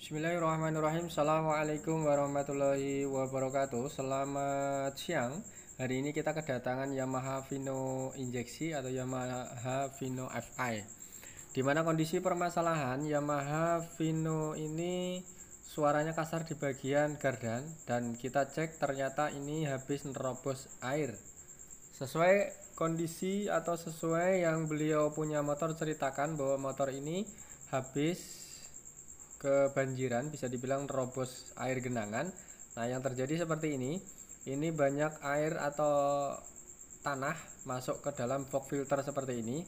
Bismillahirrahmanirrahim. Assalamualaikum warahmatullahi wabarakatuh. Selamat siang. Hari ini kita kedatangan Yamaha Vino injeksi atau Yamaha Vino FI. Dimana kondisi permasalahan Yamaha Vino ini suaranya kasar di bagian gardan, dan kita cek ternyata ini habis nerobos air. Sesuai kondisi atau sesuai yang beliau punya motor ceritakan bahwa motor ini habis kebanjiran, bisa dibilang nerobos air genangan. Nah, yang terjadi seperti ini banyak air atau tanah masuk ke dalam fog filter seperti ini.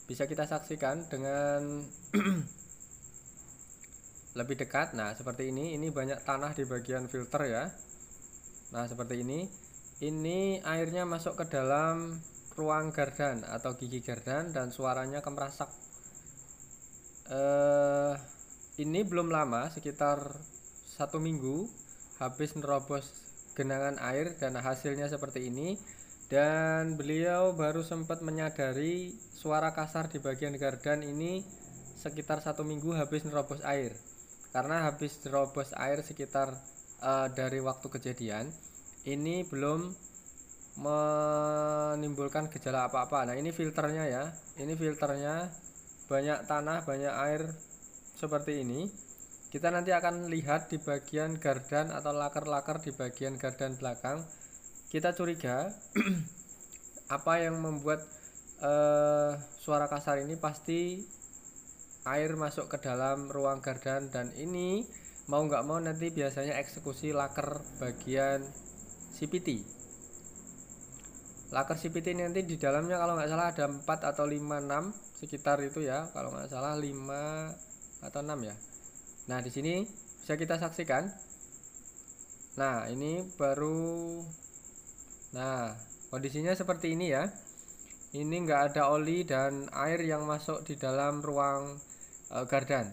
Bisa kita saksikan dengan lebih dekat. Nah, seperti ini banyak tanah di bagian filter ya. Nah, seperti ini airnya masuk ke dalam ruang gardan atau gigi gardan dan suaranya kemerasak. Ini belum lama, sekitar 1 minggu habis nerobos genangan air dan hasilnya seperti ini. Dan beliau baru sempat menyadari suara kasar di bagian gardan ini sekitar 1 minggu habis nerobos air. Karena habis nerobos air sekitar dari waktu kejadian ini belum menimbulkan gejala apa-apa. Nah, ini filternya ya. Ini filternya banyak tanah, banyak air seperti ini. Kita nanti akan lihat di bagian gardan atau laker-laker di bagian gardan belakang. Kita curiga apa yang membuat suara kasar ini, pasti air masuk ke dalam ruang gardan, dan ini mau nggak mau nanti biasanya eksekusi laker bagian CPT. Laker CPT ini nanti di dalamnya kalau nggak salah ada 4 atau 5, 6 sekitar itu ya, kalau nggak salah 5 atau 6 ya. Nah, di sini bisa kita saksikan. Nah, ini baru. Nah, kondisinya seperti ini ya. Ini nggak ada oli dan air yang masuk di dalam ruang gardan.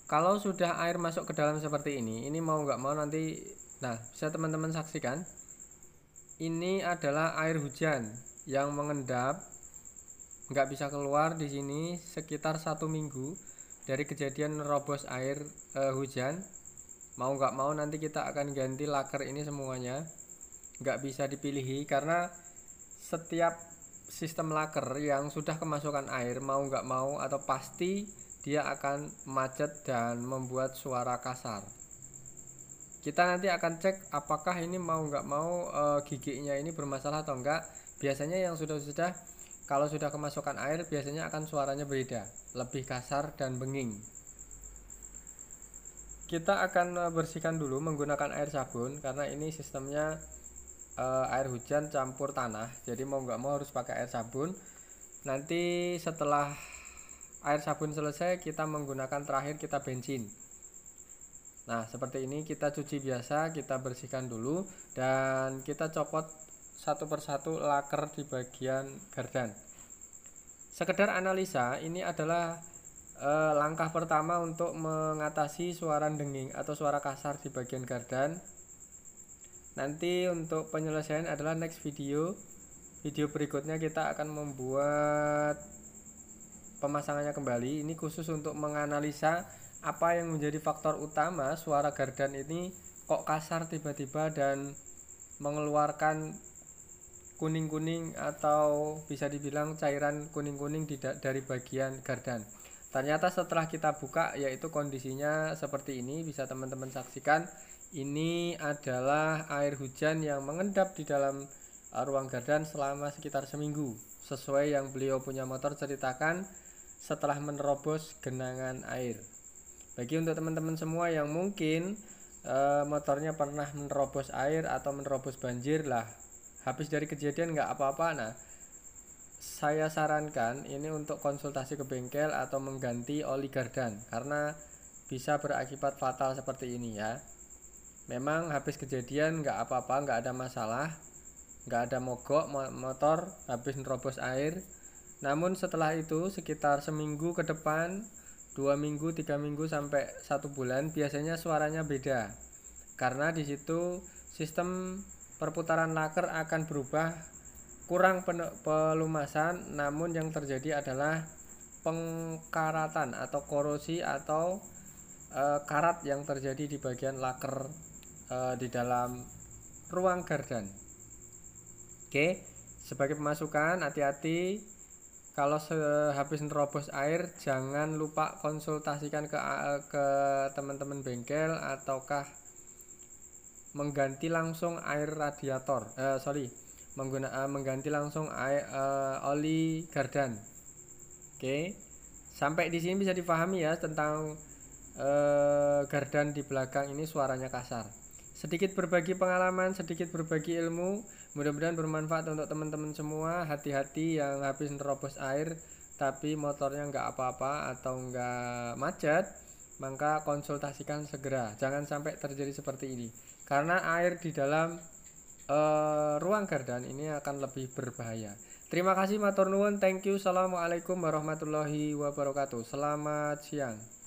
Kalau sudah air masuk ke dalam seperti ini mau nggak mau nanti. Nah, bisa teman-teman saksikan. Ini adalah air hujan yang mengendap, nggak bisa keluar di sini sekitar 1 minggu dari kejadian nerobos air hujan. Mau nggak mau nanti kita akan ganti laker ini semuanya, nggak bisa dipilihi karena setiap sistem laker yang sudah kemasukan air mau nggak mau atau pasti dia akan macet dan membuat suara kasar. Kita nanti akan cek apakah ini mau nggak mau giginya ini bermasalah atau enggak. Biasanya yang sudah kalau sudah kemasukan air biasanya akan suaranya beda, lebih kasar dan benging. Kita akan bersihkan dulu menggunakan air sabun karena ini sistemnya air hujan campur tanah, jadi mau nggak mau harus pakai air sabun. Nanti setelah air sabun selesai kita menggunakan terakhir kita bensin. Nah, seperti ini kita cuci biasa, kita bersihkan dulu dan kita copot satu persatu laker di bagian gardan. Sekedar analisa, ini adalah langkah pertama untuk mengatasi suara denging atau suara kasar di bagian gardan. Nanti untuk penyelesaian adalah next video berikutnya kita akan membuat pemasangannya kembali. Ini khusus untuk menganalisa apa yang menjadi faktor utama suara gardan ini kok kasar tiba-tiba dan mengeluarkan kuning-kuning atau bisa dibilang cairan kuning-kuning dari bagian gardan. Ternyata setelah kita buka yaitu kondisinya seperti ini. Bisa teman-teman saksikan, ini adalah air hujan yang mengendap di dalam ruang gardan selama sekitar seminggu, sesuai yang beliau punya motor ceritakan setelah menerobos genangan air. Bagi untuk teman-teman semua yang mungkin motornya pernah menerobos air atau menerobos banjir lah, habis dari kejadian nggak apa-apa, nah saya sarankan ini untuk konsultasi ke bengkel atau mengganti oli gardan karena bisa berakibat fatal seperti ini ya. Memang habis kejadian nggak apa-apa, nggak ada masalah, nggak ada mogok motor habis nerobos air. Namun setelah itu sekitar seminggu ke depan, 2 minggu, 3 minggu sampai 1 bulan biasanya suaranya beda. Karena di situ sistem perputaran laker akan berubah, kurang pelumasan, namun yang terjadi adalah pengkaratan atau korosi atau karat yang terjadi di bagian laker di dalam ruang gardan. Oke, sebagai pemasukan hati-hati kalau habis nerobos air jangan lupa konsultasikan ke teman-teman bengkel ataukah mengganti langsung air radiator mengganti langsung air oli gardan. Oke, sampai di sini bisa dipahami ya tentang gardan di belakang ini suaranya kasar. Sedikit berbagi pengalaman, sedikit berbagi ilmu, mudah-mudahan bermanfaat untuk teman-teman semua. Hati-hati yang habis nerobos air tapi motornya nggak apa-apa atau nggak macet, maka konsultasikan segera. Jangan sampai terjadi seperti ini, karena air di dalam ruang gardan ini akan lebih berbahaya. Terima kasih matur nuwun, thank you, assalamualaikum warahmatullahi wabarakatuh. Selamat siang.